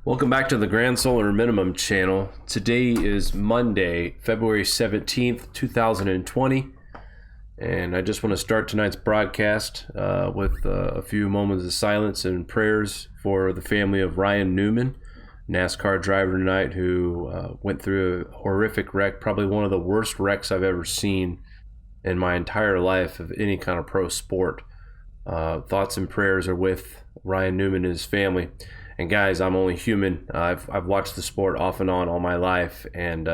Welcome back to the Grand Solar Minimum channel. Today is Monday, February 17th, 2020. And I just want to start tonight's broadcast with a few moments of silence and prayers for the family of Ryan Newman, NASCAR driver tonight, who went through a horrific wreck, probably one of the worst wrecks I've ever seen in my entire life of any kind of pro sport. Thoughts and prayers are with Ryan Newman and his family. And guys, I'm only human. I've watched the sport off and on all my life, and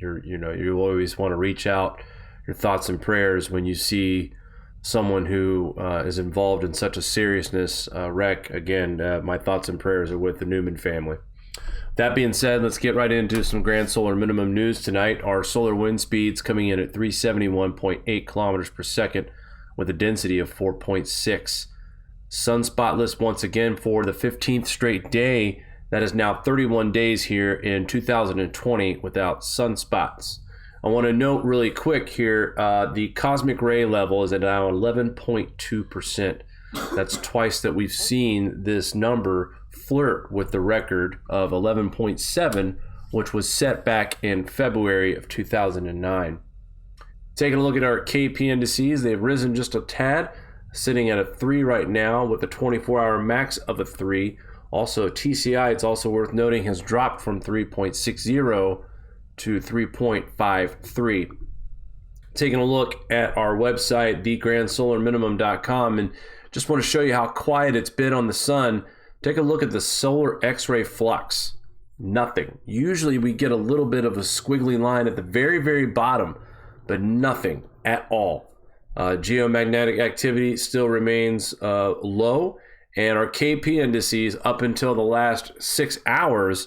you always want to reach out your thoughts and prayers when you see someone who is involved in such a seriousness wreck. Again, my thoughts and prayers are with the Newman family. That being said, let's get right into some Grand Solar Minimum news tonight. Our solar wind speeds coming in at 371.8 kilometers per second with a density of 4.6. Sunspotless once again for the 15th straight day. That is now 31 days here in 2020 without sunspots. I want to note really quick here, the cosmic ray level is at now 11.2%. That's twice that we've seen this number flirt with the record of 11.7, which was set back in February of 2009. Taking a look at our KP indices, they've risen just a tad, sitting at a 3 right now with a 24-hour max of a 3. Also, TCI, it's also worth noting, has dropped from 3.60 to 3.53. Taking a look at our website, thegrandsolarminimum.com, and just want to show you how quiet it's been on the sun. Take a look at the solar X-ray flux. Nothing. Usually we get a little bit of a squiggly line at the very, very bottom, but nothing at all. Geomagnetic activity still remains low, and our KP indices up until the last 6 hours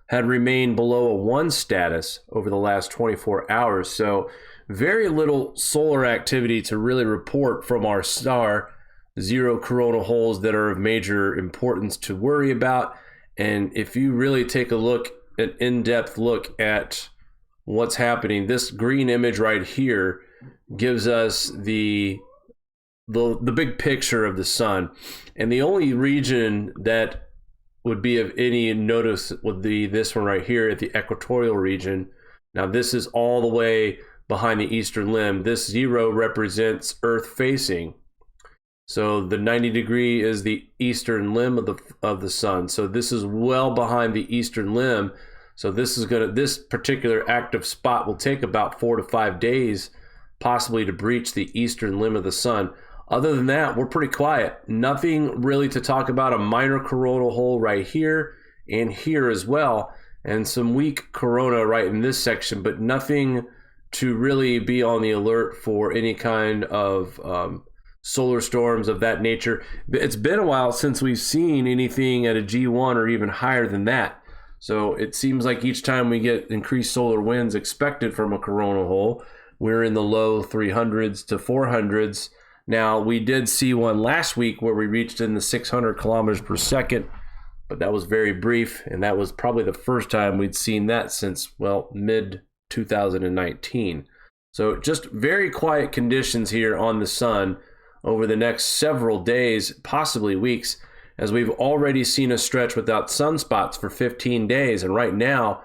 had remained below a 1 status over the last 24 hours. So very little solar activity to really report from our star. 0 coronal holes that are of major importance to worry about. And if you really take a look, an in-depth look at what's happening, this green image right here gives us the big picture of the sun. And the only region that would be of any notice would be this one right here at the equatorial region. Now this is all the way behind the eastern limb. This 0 represents Earth facing. So the 90 degree is the eastern limb of the sun. So this is well behind the eastern limb. So this particular active spot will take about 4 to 5 days possibly to breach the eastern limb of the sun. Other than that, we're pretty quiet. Nothing really to talk about. A minor coronal hole right here and here as well, and some weak corona right in this section, but nothing to really be on the alert for any kind of solar storms of that nature. It's been a while since we've seen anything at a G1 or even higher than that. So it seems like each time we get increased solar winds expected from a coronal hole, we're in the low 300s to 400s. Now, we did see one last week where we reached in the 600 kilometers per second, but that was very brief, and that was probably the first time we'd seen that since, well, mid-2019. So just very quiet conditions here on the sun over the next several days, possibly weeks, as we've already seen a stretch without sunspots for 15 days, and right now,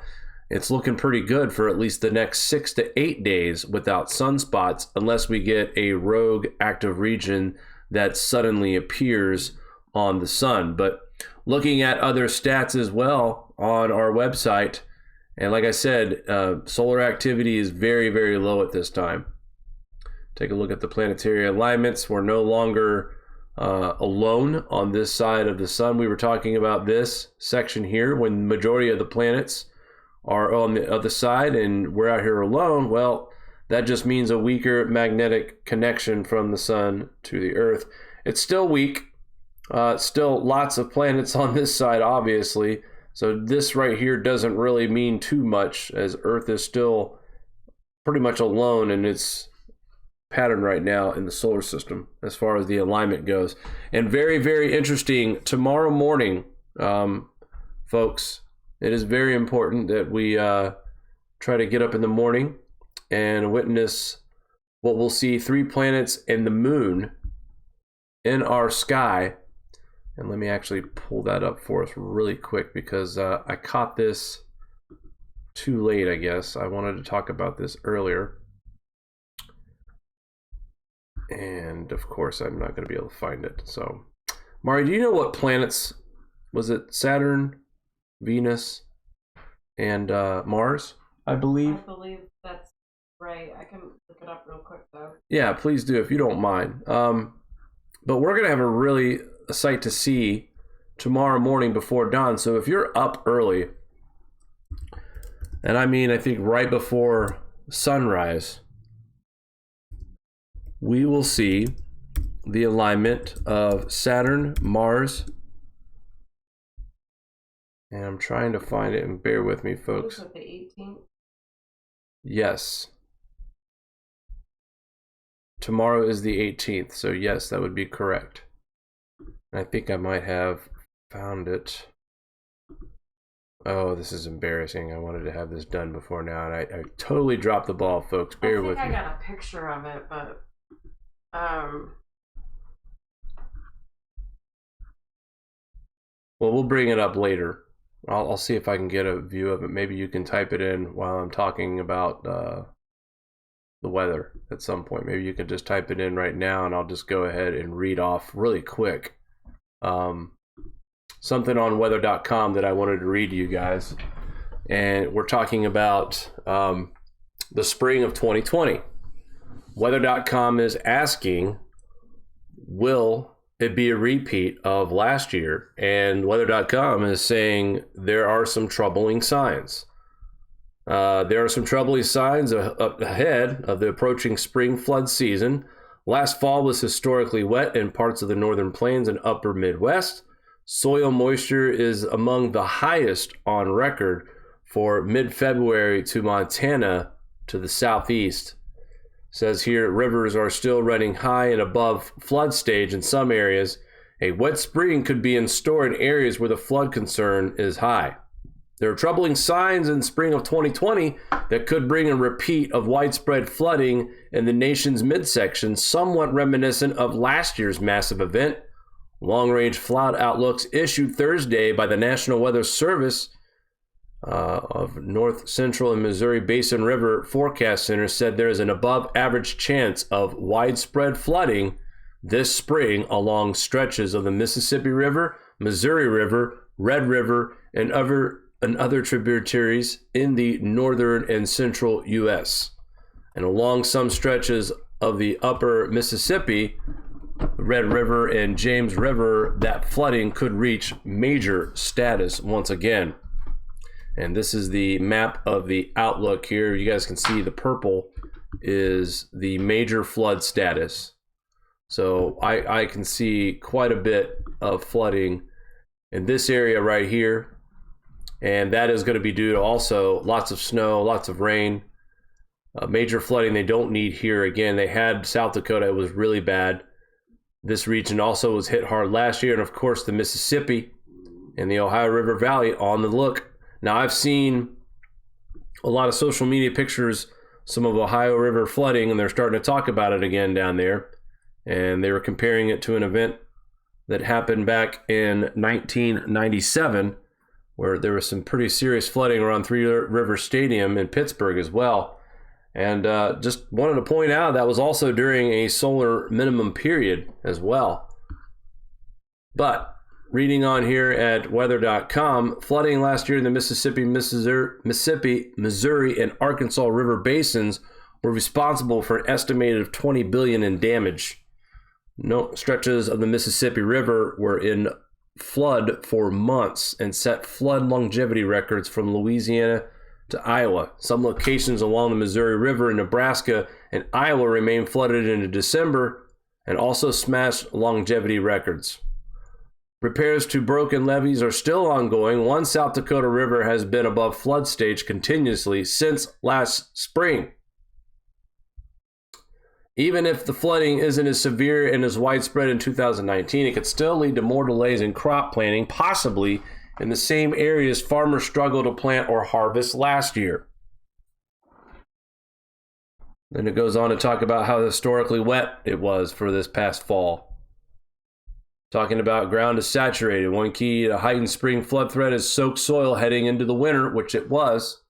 it's looking pretty good for at least the next 6 to 8 days without sunspots, unless we get a rogue active region that suddenly appears on the sun. But looking at other stats as well on our website, and like I said, solar activity is very, very low at this time. Take a look at the planetary alignments. We're no longer alone on this side of the sun. We were talking about this section here when the majority of the planets are on the other side and we're out here alone. Well, that just means a weaker magnetic connection from the sun to the earth. It's still weak, still lots of planets on this side, obviously. So this right here doesn't really mean too much, as earth is still pretty much alone in its pattern right now in the solar system as far as the alignment goes. And very, very interesting, tomorrow morning, folks, it is very important that we try to get up in the morning and witness what we'll see 3 planets and the moon in our sky And let me actually pull that up for us really quick because I caught this too late, I guess. I wanted to talk about this earlier. And of course, I'm not going to be able to find it. So, Mari, do you know what planets, was it Saturn, Venus, and Mars, I believe? I believe that's right. I can look it up real quick, though. Yeah, please do if you don't mind. But we're going to have a sight to see tomorrow morning before dawn. So if you're up early, and I mean, I think right before sunrise, we will see the alignment of Saturn, Mars, and I'm trying to find it, and bear with me, folks. The 18th? Yes. Tomorrow is the 18th, so yes, that would be correct. I think I might have found it. Oh, this is embarrassing. I wanted to have this done before now, and I totally dropped the ball, folks. Bear with me. I got a picture of it, but well, we'll bring it up later. I'll see if I can get a view of it. Maybe you can type it in while I'm talking about the weather at some point. Maybe you can just type it in right now, and I'll just go ahead and read off really quick something on weather.com that I wanted to read to you guys. And we're talking about the spring of 2020. Weather.com is asking, will it be a repeat of last year? And Weather.com is saying there are some troubling signs. There are some troubling signs up ahead of the approaching spring flood season. Last fall was historically wet in parts of the northern plains and upper Midwest. Soil moisture is among the highest on record for mid-February to Montana to the southeast. Says here, rivers are still running high and above flood stage in some areas. A wet spring could be in store in areas where the flood concern is high. There are troubling signs in spring of 2020 that could bring a repeat of widespread flooding in the nation's midsection, somewhat reminiscent of last year's massive event. Long-range flood outlooks issued Thursday by the National Weather Service of North Central and Missouri Basin River Forecast Center said there is an above-average chance of widespread flooding this spring along stretches of the Mississippi River, Missouri River, Red River, and other tributaries in the northern and central U.S. And along some stretches of the upper Mississippi, Red River, and James River, that flooding could reach major status once again. And this is the map of the outlook here. You guys can see the purple is the major flood status. So I can see quite a bit of flooding in this area right here. And that is going to be due to also lots of snow, lots of rain, major flooding they don't need here. Again, they had South Dakota, it was really bad. This region also was hit hard last year. And of course, the Mississippi and the Ohio River Valley on the look. Now, I've seen a lot of social media pictures, some of Ohio River flooding, and they're starting to talk about it again down there. And they were comparing it to an event that happened back in 1997, where there was some pretty serious flooding around Three River Stadium in Pittsburgh as well. And just wanted to point out that was also during a solar minimum period as well. But reading on here at weather.com, flooding last year in the Mississippi, Missouri, and Arkansas River basins were responsible for an estimated of $20 billion in damage. No stretches of the Mississippi River were in flood for months and set flood longevity records from Louisiana to Iowa. Some locations along the Missouri River in Nebraska and Iowa remain flooded into December and also smashed longevity records. Repairs to broken levees are still ongoing. One South Dakota river has been above flood stage continuously since last spring. Even if the flooding isn't as severe and as widespread in 2019, it could still lead to more delays in crop planting, possibly in the same areas farmers struggled to plant or harvest last year. Then it goes on to talk about how historically wet it was for this past fall. Talking about ground is saturated. One key to heightened spring flood threat is soaked soil heading into the winter, which it was.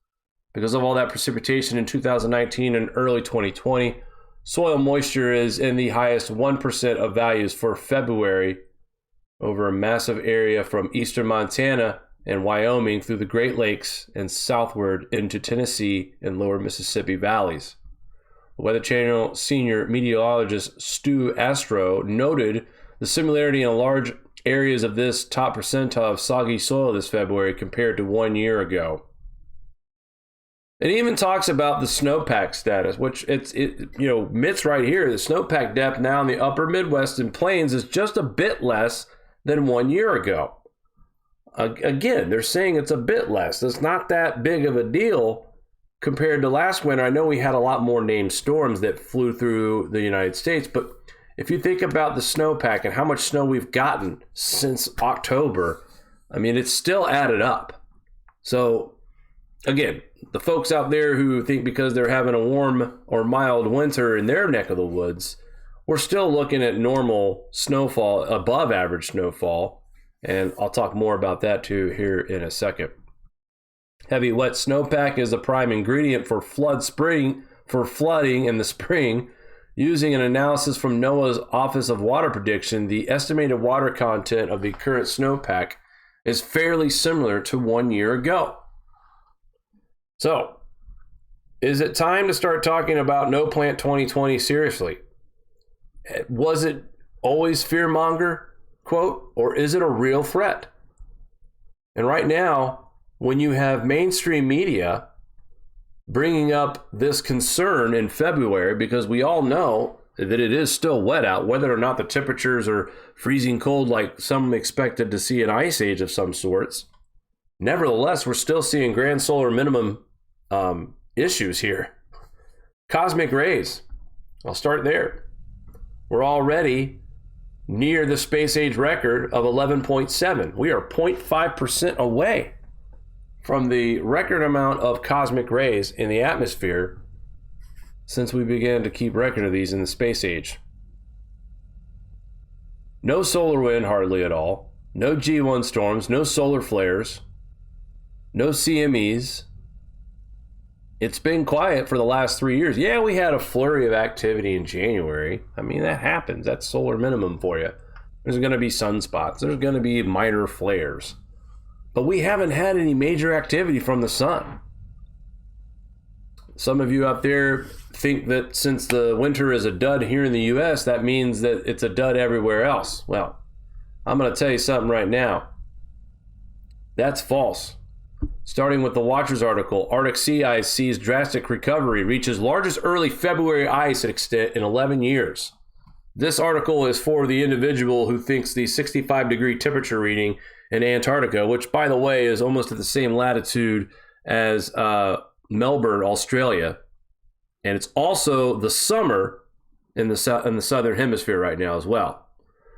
Because of all that precipitation in 2019 and early 2020, soil moisture is in the highest 1% of values for February over a massive area from eastern Montana and Wyoming through the Great Lakes and southward into Tennessee and lower Mississippi valleys. The Weather Channel senior meteorologist Stu Astro noted the similarity in large areas of this top percentile of soggy soil this February compared to 1 year ago. It even talks about the snowpack status, which myths right here. The snowpack depth now in the upper Midwest and plains is just a bit less than 1 year ago. Again, they're saying it's a bit less. It's not that big of a deal compared to last winter. I know we had a lot more named storms that flew through the United States, but if you think about the snowpack and how much snow we've gotten since October, I mean, it's still added up. So, again, the folks out there who think because they're having a warm or mild winter in their neck of the woods, we're still looking at normal snowfall, above average snowfall. And I'll talk more about that too here in a second. Heavy wet snowpack is a prime ingredient for flooding in the spring. Using an analysis from NOAA's Office of Water Prediction, the estimated water content of the current snowpack is fairly similar to 1 year ago. So, is it time to start talking about No Plant 2020 seriously? Was it always fearmonger, quote, or is it a real threat? And right now, when you have mainstream media bringing up this concern in February, because we all know that it is still wet out, whether or not the temperatures are freezing cold like some expected to see an ice age of some sorts. Nevertheless, we're still seeing grand solar minimum issues here. Cosmic rays. I'll start there. We're already near the space age record of 11.7. We are 0.5% away from the record amount of cosmic rays in the atmosphere since we began to keep record of these in the space age. No solar wind hardly at all. No G1 storms, no solar flares, no CMEs. It's been quiet for the last 3 years. Yeah, we had a flurry of activity in January. I mean, that happens. That's solar minimum for you. There's going to be sunspots. There's going to be minor flares. But we haven't had any major activity from the sun. Some of you out there think that since the winter is a dud here in the U.S., that means that it's a dud everywhere else. Well, I'm going to tell you something right now. That's false. Starting with the Watchers article, Arctic sea ice sees drastic recovery, reaches largest early February ice extent in 11 years. This article is for the individual who thinks the 65-degree temperature reading in Antarctica, which, by the way, is almost at the same latitude as Melbourne, Australia, and it's also the summer in the southern hemisphere right now as well.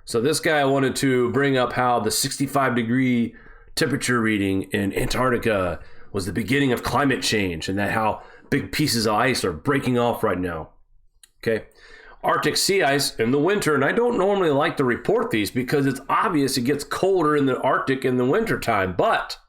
So this guy wanted to bring up how the 65-degree temperature reading in Antarctica was the beginning of climate change, and that how big pieces of ice are breaking off right now. Okay. Arctic sea ice in the winter, and I don't normally like to report these because it's obvious it gets colder in the Arctic in the wintertime, but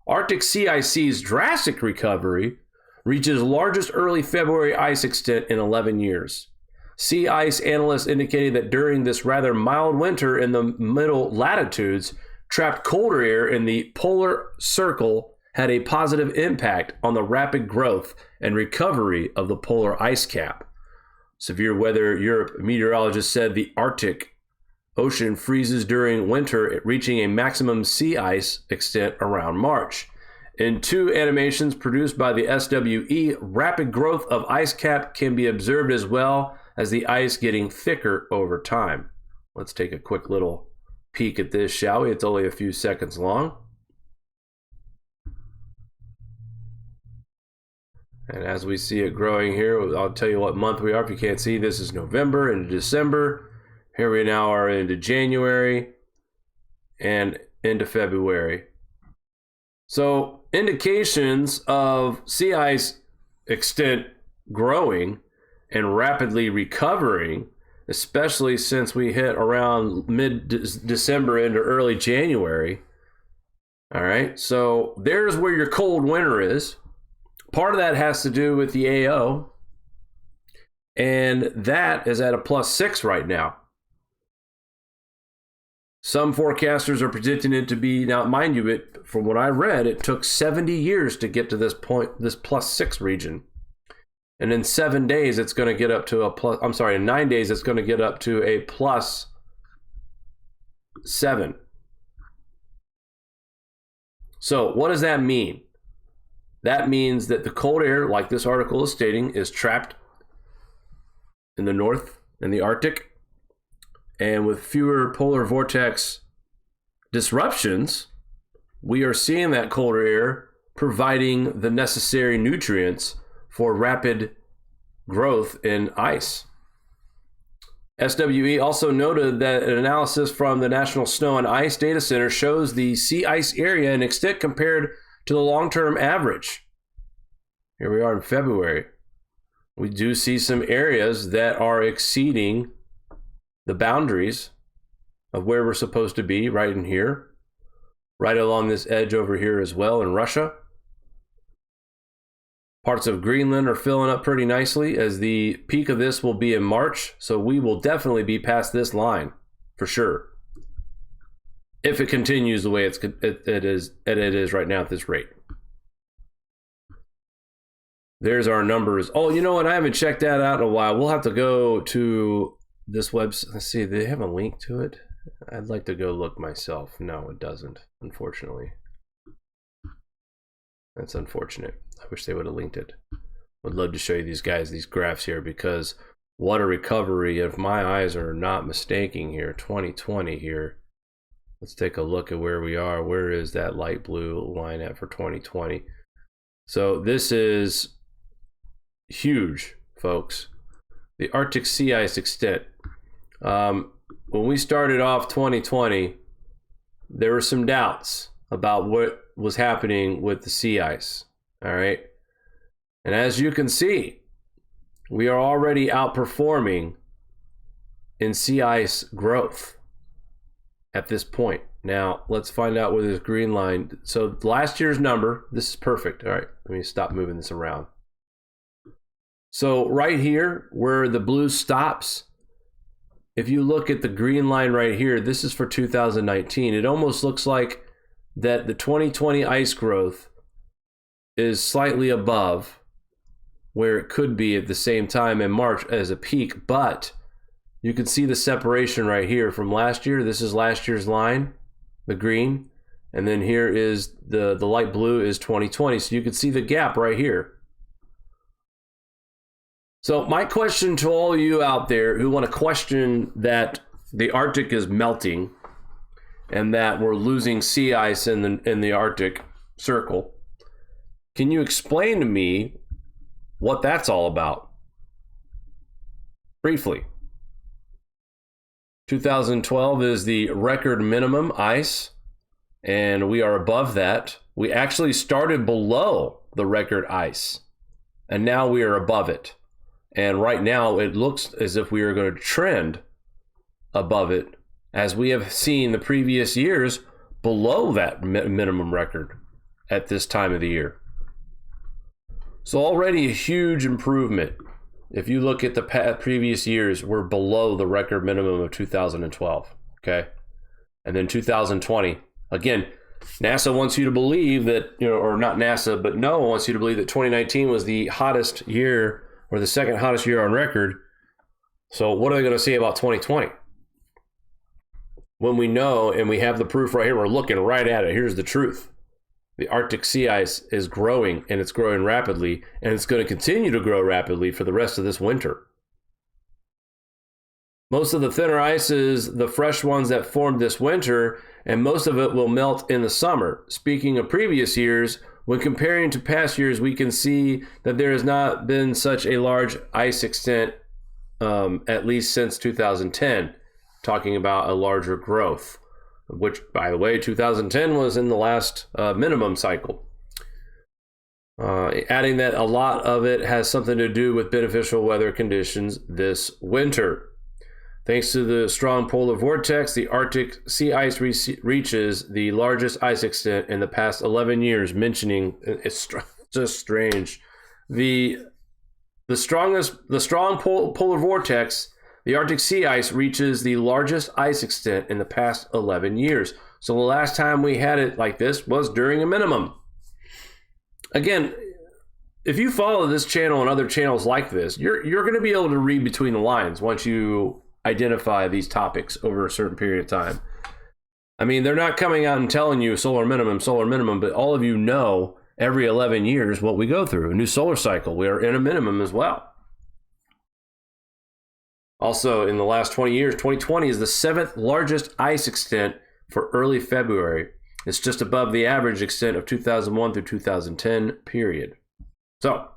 Arctic sea ice sees drastic recovery, reaches largest early February ice extent in 11 years. Sea ice analysts indicated that during this rather mild winter in the middle latitudes, trapped colder air in the polar circle had a positive impact on the rapid growth and recovery of the polar ice cap. Severe weather Europe meteorologists said the Arctic Ocean freezes during winter, reaching a maximum sea ice extent around March. In two animations produced by the SWE, rapid growth of ice cap can be observed as well as the ice getting thicker over time. Let's take a quick little peek at this, shall we? It's only a few seconds long. And as we see it growing here, I'll tell you what month we are. If you can't see, this is November into December. Here we now are into January and into February. So indications of sea ice extent growing and rapidly recovering especially since we hit around mid-December into early January. All right, so there's where your cold winter is. Part of that has to do with the AO, and that is at a +6 right now. Some forecasters are predicting it to be, now mind you, from what I read, it took 70 years to get to this point, this +6 region. And in 7 days, it's going to get up to in 9 days, it's going to get up to a +7. So what does that mean? That means that the cold air, like this article is stating, is trapped in the north, in the Arctic. And with fewer polar vortex disruptions, we are seeing that colder air providing the necessary nutrients for rapid growth in ice. SWE also noted that an analysis from the National Snow and Ice Data Center shows the sea ice area and extent compared to the long-term average. Here we are in February. We do see some areas that are exceeding the boundaries of where we're supposed to be, right in here, right along this edge over here as well in Russia. Parts of Greenland are filling up pretty nicely, as the peak of this will be in March, so we will definitely be past this line for sure, if it continues the way it is right now at this rate. There's our numbers. Oh, you know what? I haven't checked that out in a while. We'll have to go to this website. Let's see, do they have a link to it? I'd like to go look myself. No, it doesn't, unfortunately. That's unfortunate. I wish they would have linked it. Would love to show you these guys, these graphs here, because what a recovery. If my eyes are not mistaking here, 2020 here. Let's take a look at where we are. Where is that light blue line at for 2020? So this is huge, folks. The Arctic sea ice extent. When we started off 2020, there were some doubts about what was happening with the sea ice. All right. And as you can see, we are already outperforming in sea ice growth at this point. Now, let's find out where this green line. So last year's number, this is perfect. All right, let me stop moving this around. So right here, where the blue stops, if you look at the green line right here, this is for 2019. It almost looks like that the 2020 ice growth is slightly above where it could be at the same time in March as a peak, but you can see the separation right here from last year. This is last year's line, the green, and then here is the light blue is 2020. So you can see the gap right here. So my question to all you out there who want to question that the Arctic is melting and that we're losing sea ice in the Arctic Circle, can you explain to me what that's all about? Briefly. 2012 is the record minimum ice, and we are above that. We actually started below the record ice, and now we are above it. And right now, it looks as if we are going to trend above it, as we have seen the previous years below that minimum record at this time of the year. So already a huge improvement. If you look at the previous years, we're below the record minimum of 2012, okay? And then 2020, again, NASA wants you to believe that, or not NASA, but NOAA wants you to believe that 2019 was the hottest year, or the second hottest year on record. So what are they going to say about 2020? When we know, and we have the proof right here, we're looking right at it. Here's the truth. The Arctic sea ice is growing, and it's growing rapidly, and it's going to continue to grow rapidly for the rest of this winter. Most of the thinner ice is the fresh ones that formed this winter, and most of it will melt in the summer. Speaking of previous years, when comparing to past years, we can see that there has not been such a large ice extent, at least since 2010, talking about a larger growth. Which, by the way, 2010 was in the last minimum cycle. Adding that a lot of it has something to do with beneficial weather conditions this winter. Thanks to the strong polar vortex, the Arctic sea ice reaches the largest ice extent in the past 11 years, mentioning it's just strange. The strong polar vortex, the Arctic sea ice reaches the largest ice extent in the past 11 years. So the last time we had it like this was during a minimum. Again, if you follow this channel and other channels like this, you're going to be able to read between the lines once you identify these topics over a certain period of time. I mean, they're not coming out and telling you solar minimum, but all of you know every 11 years what we go through. A new solar cycle, we are in a minimum as well. Also, in the last 20 years, 2020 is the 7th largest ice extent for early February. It's just above the average extent of 2001 through 2010 period. So,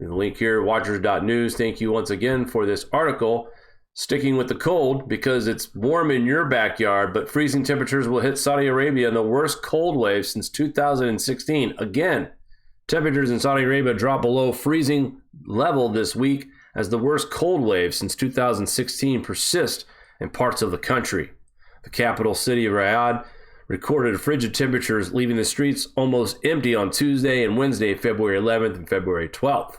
the link here, watchers.news. Thank you once again for this article. Sticking with the cold because it's warm in your backyard, but freezing temperatures will hit Saudi Arabia in the worst cold wave since 2016. Again, temperatures in Saudi Arabia drop below freezing level this week as the worst cold wave since 2016 persists in parts of the country. The capital city of Riyadh recorded frigid temperatures, leaving the streets almost empty on Tuesday and Wednesday, February 11th and February 12th.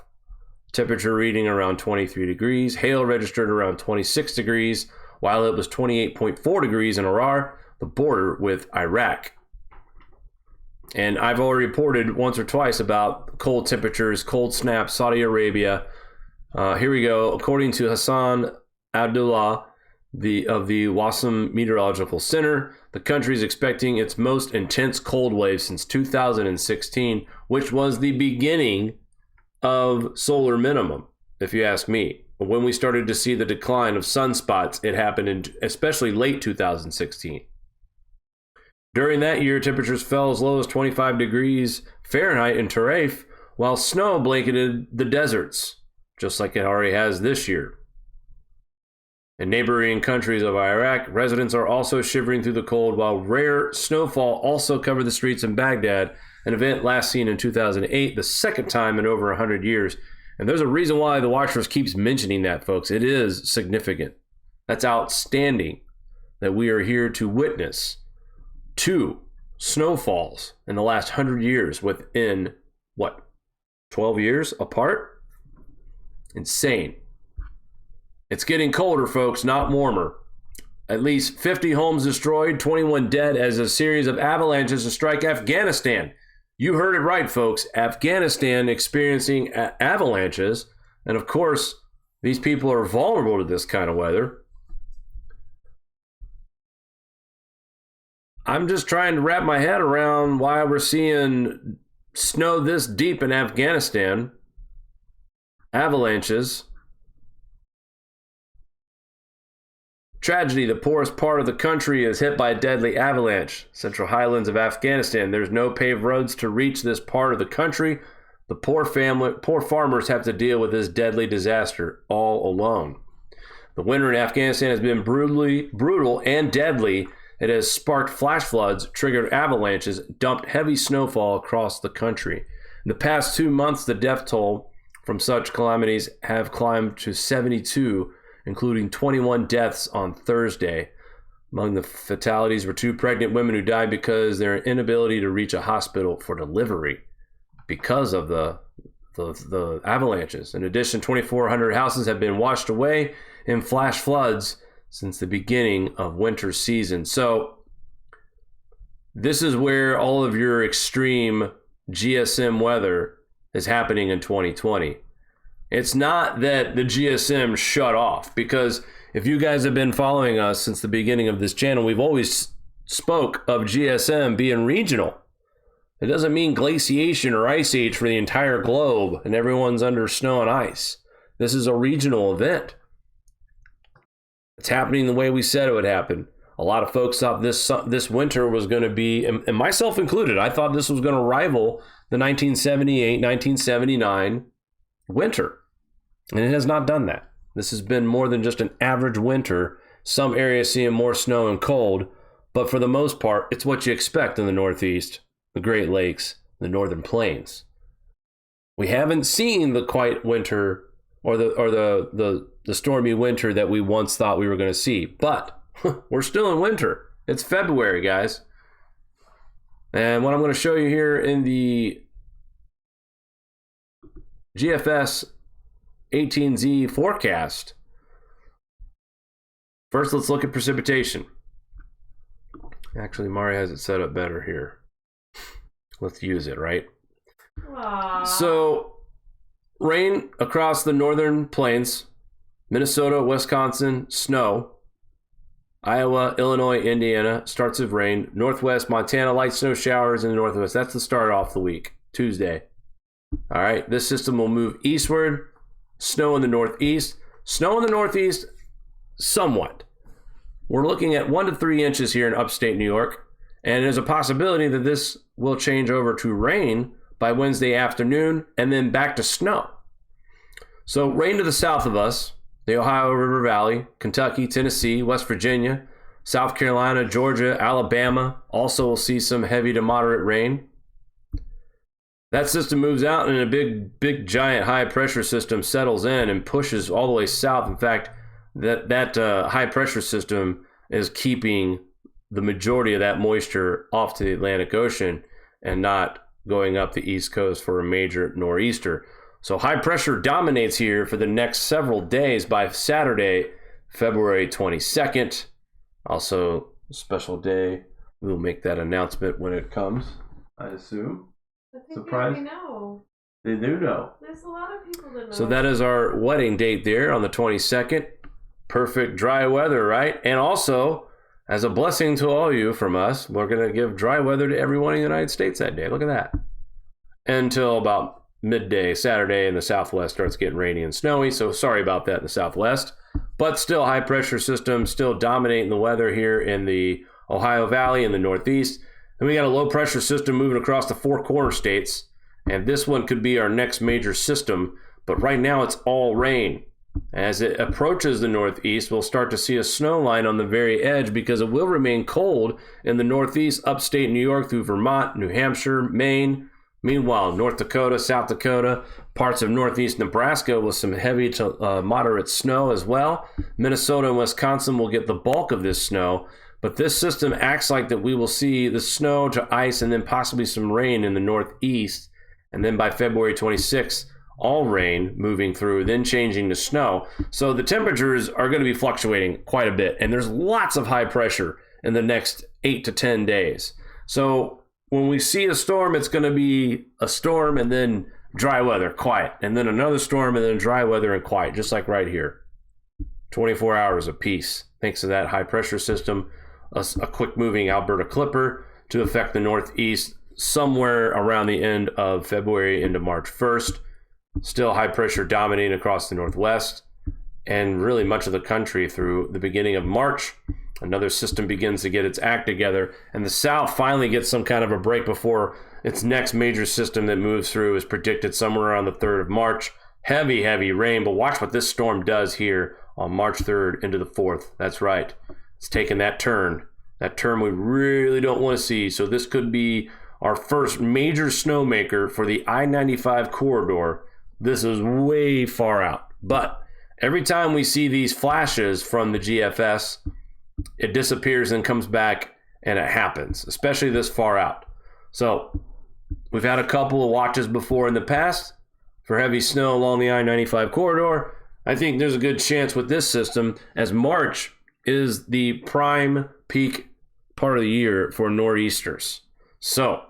Temperature reading around 23 degrees. Hail registered around 26 degrees, while it was 28.4 degrees in Arar, the border with Iraq. And I've already reported once or twice about cold temperatures, cold snaps, Saudi Arabia. Here we go. According to Hassan Abdullah of the Wasm Meteorological Center, the country is expecting its most intense cold wave since 2016, which was the beginning of solar minimum, if you ask me. When we started to see the decline of sunspots, it happened in especially late 2016. During that year, temperatures fell as low as 25 degrees Fahrenheit in Tarif, while snow blanketed the deserts, just like it already has this year. In neighboring countries of Iraq, residents are also shivering through the cold, while rare snowfall also covered the streets in Baghdad, an event last seen in 2008, the second time in over 100 years. And there's a reason why the Watchers keeps mentioning that, folks. It is significant. That's outstanding that we are here to witness 2 snowfalls in the last 100 years within, 12 years apart? Insane. It's getting colder, folks, not warmer. At least 50 homes destroyed, 21 dead as a series of avalanches to strike Afghanistan. You heard it right, folks. Afghanistan experiencing avalanches. And of course, these people are vulnerable to this kind of weather. I'm just trying to wrap my head around why we're seeing snow this deep in Afghanistan. Avalanches. Tragedy, the poorest part of the country is hit by a deadly avalanche. Central highlands of Afghanistan. There's no paved roads to reach this part of the country. The poor farmers have to deal with this deadly disaster all alone. The winter in Afghanistan has been brutal and deadly. It has sparked flash floods, triggered avalanches, dumped heavy snowfall across the country. In the past 2 months, the death toll from such calamities have climbed to 72, including 21 deaths on Thursday. Among the fatalities were 2 pregnant women who died because of their inability to reach a hospital for delivery because of the avalanches. In addition, 2,400 houses have been washed away in flash floods since the beginning of winter season. So this is where all of your extreme GSM weather is happening in 2020. It's not that the GSM shut off, because if you guys have been following us since the beginning of this channel, we've always spoke of GSM being regional. It doesn't mean glaciation or ice age for the entire globe and everyone's under snow and ice. This is a regional event. It's happening the way we said it would happen. A lot of folks thought this winter was going to be, and myself included, I thought this was going to rival the 1978, 1979 winter. And it has not done that. This has been more than just an average winter. Some areas seeing more snow and cold, but for the most part, it's what you expect in the Northeast, the Great Lakes, the Northern Plains. We haven't seen the quiet winter or the the stormy winter that we once thought we were going to see. But we're still in winter. It's February, guys. And what I'm going to show you here in the GFS 18Z forecast. First, let's look at precipitation. Actually, Mari has it set up better here. Let's use it, right? Aww. So, rain across the northern plains, Minnesota, Wisconsin, snow. Iowa, Illinois, Indiana, starts of rain. Northwest, Montana, light snow showers in the northwest. That's the start off the week, Tuesday. All right, this system will move eastward. Snow in the northeast. Snow in the northeast, somewhat. We're looking at 1 to 3 inches here in upstate New York. And there's a possibility that this will change over to rain by Wednesday afternoon and then back to snow. So rain to the south of us, the Ohio River Valley, Kentucky, Tennessee, West Virginia, South Carolina, Georgia, Alabama. Also will see some heavy to moderate rain. That system moves out and a big, giant high pressure system settles in and pushes all the way south. In fact, that high pressure system is keeping the majority of that moisture off to the Atlantic Ocean and not going up the East Coast for a major nor'easter. So high pressure dominates here for the next several days. By Saturday, February 22nd, also a special day. We'll make that announcement when it comes, I assume. I think Surprise? they know. They do know. There's a lot of people that know. So that is our wedding date there on the 22nd. Perfect dry weather, right? And also, as a blessing to all you from us, we're going to give dry weather to everyone in the United States that day. Look at that. Until about midday Saturday, and the Southwest starts getting rainy and snowy. So sorry about that in the Southwest. But still, high pressure system still dominating the weather here in the Ohio Valley and the Northeast. And we got a low pressure system moving across the four corner states. And this one could be our next major system. But right now it's all rain. As it approaches the Northeast, we'll start to see a snow line on the very edge because it will remain cold in the Northeast, upstate New York through Vermont, New Hampshire, Maine. Meanwhile, North Dakota, South Dakota, parts of Northeast Nebraska with some heavy to moderate snow as well. Minnesota and Wisconsin will get the bulk of this snow. But this system acts like that we will see the snow to ice and then possibly some rain in the Northeast. And then by February 26th, all rain moving through, then changing to snow. So the temperatures are going to be fluctuating quite a bit. And there's lots of high pressure in the next 8 to 10 days. So when we see a storm, it's going to be a storm and then dry weather, quiet. And then another storm and then dry weather and quiet, just like right here. 24 hours of peace. Thanks to that high pressure system, a quick moving Alberta Clipper to affect the Northeast somewhere around the end of February into March 1st. Still high pressure dominating across the Northwest and really much of the country through the beginning of March. Another system begins to get its act together, and the South finally gets some kind of a break before its next major system that moves through is predicted somewhere around the 3rd of March. Heavy, heavy rain, but watch what this storm does here on March 3rd into the 4th. That's right. It's taking that turn we really don't want to see. So this could be our first major snowmaker for the I-95 corridor. This is way far out, but every time we see these flashes from the GFS, it disappears and comes back, and it happens, especially this far out. So we've had a couple of watches before in the past for heavy snow along the I-95 corridor. I think there's a good chance with this system, as March is the prime peak part of the year for nor'easters. So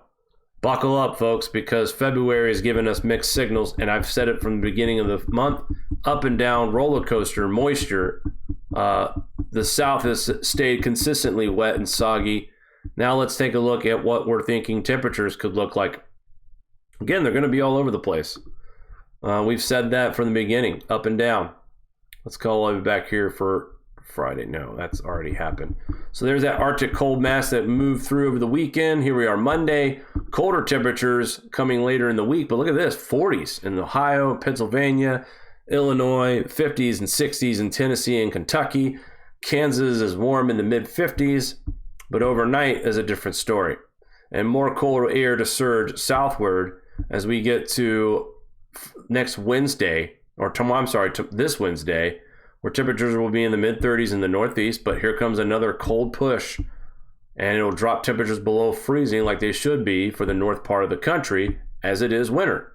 buckle up, folks, because February is giving us mixed signals, and I've said it from the beginning of the month, up and down roller coaster moisture. The South has stayed consistently wet and soggy. Now let's take a look at what we're thinking temperatures could look like. Again, they're going to be all over the place. We've said that from the beginning, up and down. Let's call it back here for Friday. No, that's already happened. So there's that Arctic cold mass that moved through over the weekend. Here we are Monday. Colder temperatures coming later in the week. But look at this, 40s in Ohio, Pennsylvania, Illinois, 50s and 60s in Tennessee and Kentucky. Kansas is warm in the mid-50s. But overnight is a different story. And more colder air to surge southward as we get to next Wednesday, or this Wednesday, where temperatures will be in the mid-30s in the Northeast, but here comes another cold push, and it'll drop temperatures below freezing like they should be for the north part of the country, as it is winter.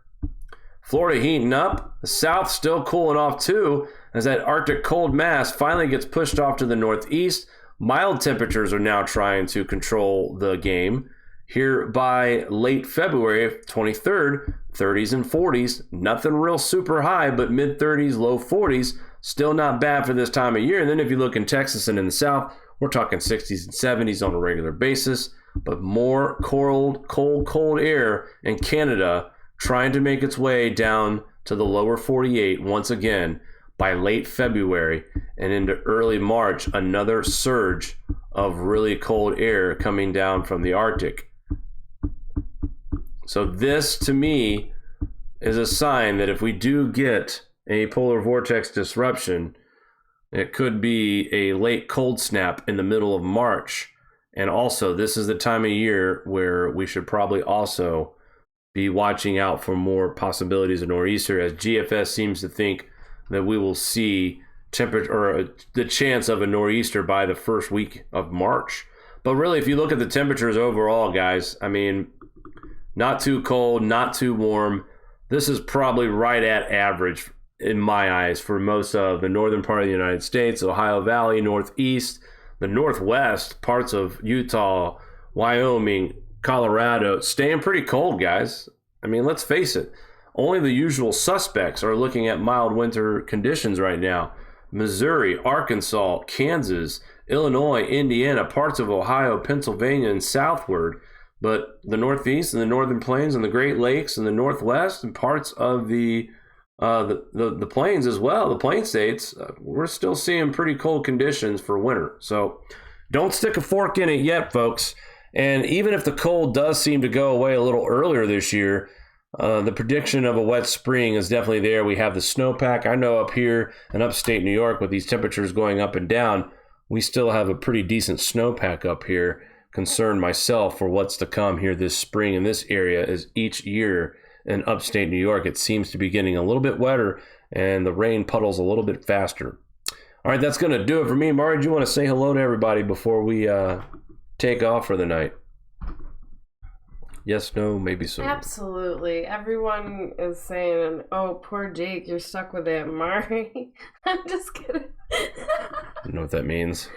Florida heating up, the South still cooling off too, as that Arctic cold mass finally gets pushed off to the Northeast. Mild temperatures are now trying to control the game. Here by late February 23rd, 30s and 40s, nothing real super high, but mid-30s, low 40s, still not bad for this time of year. And then if you look in Texas and in the South, we're talking 60s and 70s on a regular basis, but more cold air in Canada trying to make its way down to the lower 48 once again by late February and into early March, another surge of really cold air coming down from the Arctic. So this, to me, is a sign that if we do get a polar vortex disruption, it could be a late cold snap in the middle of March. And also, this is the time of year where we should probably also be watching out for more possibilities of nor'easter, as GFS seems to think that we will see the chance of a nor'easter by the first week of March. But really, if you look at the temperatures overall, guys, I mean, not too cold, not too warm. This is probably right at average in my eyes for most of the northern part of the United States, Ohio Valley, Northeast, the Northwest, parts of Utah, Wyoming, Colorado, staying pretty cold, guys. I mean, let's face it. Only the usual suspects are looking at mild winter conditions right now. Missouri, Arkansas, Kansas, Illinois, Indiana, parts of Ohio, Pennsylvania, and southward. But the Northeast and the Northern Plains and the Great Lakes and the Northwest and parts of the plains as well, the plain states, we're still seeing pretty cold conditions for winter. So don't stick a fork in it yet, folks. And even if the cold does seem to go away a little earlier this year, the prediction of a wet spring is definitely there. We have the snowpack. I know up here in upstate New York, with these temperatures going up and down, we still have a pretty decent snowpack up here. Concerned myself for what's to come here this spring in this area, as each year in upstate New York, it seems to be getting a little bit wetter and the rain puddles a little bit faster. All right, that's going to do it for me. Mari, do you want to say hello to everybody before we take off for the night? Yes, no, maybe so. Absolutely. Everyone is saying, oh, poor Jake, you're stuck with Aunt Mari. I'm just kidding. I don't know what that means.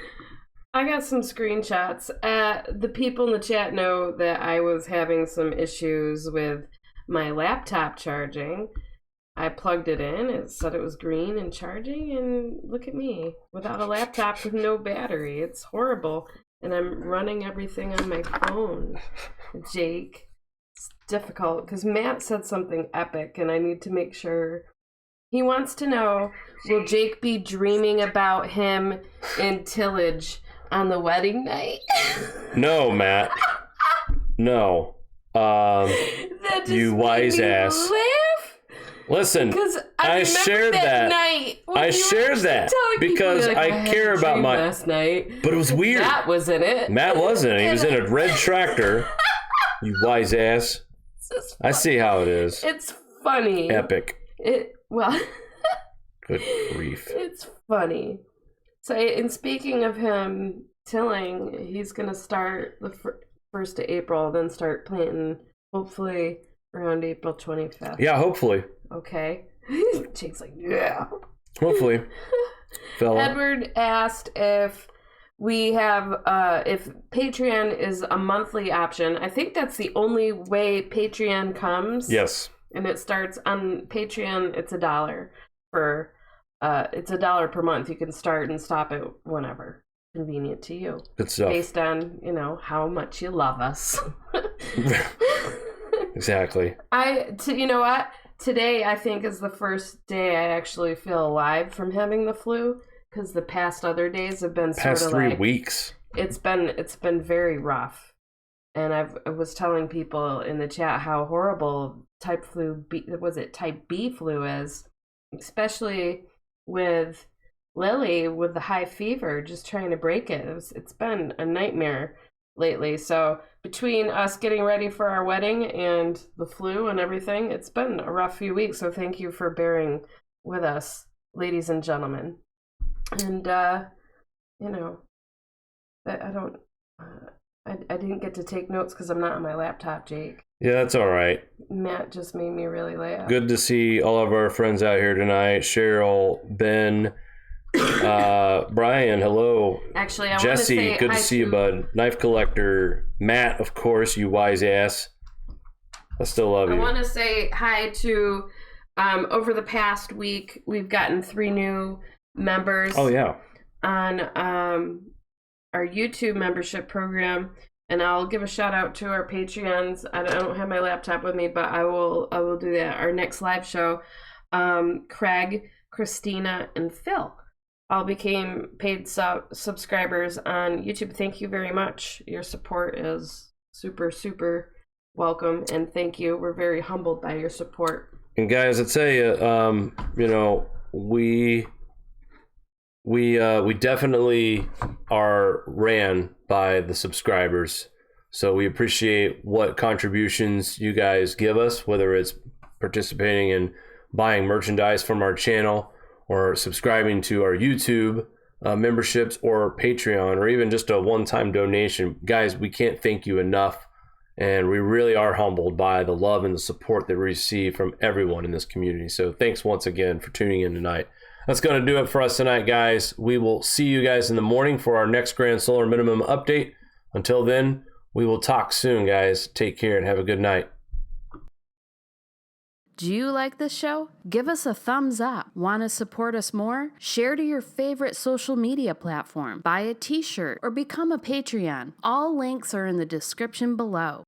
I got some screenshots. The people in the chat know that I was having some issues with my laptop charging. I plugged it in, it said it was green and charging, and look at me, without a laptop with no battery. It's horrible. And I'm running everything on my phone. Jake, it's difficult, because Matt said something epic, and I need to make sure. He wants to know, will Jake be dreaming about him in tillage on the wedding night? No, Matt. No. That just you wise made me ass. laugh. Listen, Because I shared that. Night I shared that because like, I care about my last night. But it was weird. Matt was in it. Matt wasn't. He was in a red tractor. You wise ass. I see how it is. It's funny. Epic. Well. Good grief. It's funny. So, and speaking of him tilling, he's gonna start the 1st of April, then start planting hopefully around April 25th. Yeah, hopefully. Okay. Jake's like, yeah. Hopefully. Fella. Edward asked if we have, if Patreon is a monthly option. I think that's the only way Patreon comes. Yes. And it starts on Patreon, it's $1 for, it's $1 per month. You can start and stop it whenever convenient to you. Good stuff. Based on, how much you love us. Exactly. You know what? Today, I think, is the first day I actually feel alive from having the flu, because the past other days have been past sort of 3 weeks. It's been very rough, and I was telling people in the chat how horrible type B flu is, especially with Lily with the high fever, just trying to break it. It's been a nightmare lately. So between us getting ready for our wedding and the flu and everything, it's been a rough few weeks. So thank you for bearing with us, ladies and gentlemen. And, you know, I don't, I didn't get to take notes because I'm not on my laptop, Jake. Yeah, that's all right. Matt just made me really laugh. Good to see all of our friends out here tonight. Cheryl, Ben, Brian, hello. Actually, I Jesse, want to say good to see you, bud. Knife Collector, Matt, of course, you wise ass. I still love you. I want to say hi to, over the past week, we've gotten 3 new members. Oh, yeah. On our YouTube membership program. And I'll give a shout out to our Patreons. I don't have my laptop with me, but I will do that. Our next live show, Craig, Christina, and Phil all became paid subscribers on YouTube. Thank you very much. Your support is super, super welcome, and thank you. We're very humbled by your support. And guys, I tell you, you know, we definitely are ran by the subscribers, so we appreciate what contributions you guys give us, whether it's participating in buying merchandise from our channel or subscribing to our YouTube memberships or Patreon, or even just a one-time donation. Guys, we can't thank you enough, and we really are humbled by the love and the support that we receive from everyone in this community. So thanks once again for tuning in tonight. That's going to do it for us tonight, guys. We will see you guys in the morning for our next Grand Solar Minimum update. Until then, we will talk soon, guys. Take care and have a good night. Do you like this show? Give us a thumbs up. Want to support us more? Share to your favorite social media platform. Buy a t-shirt or become a Patreon. All links are in the description below.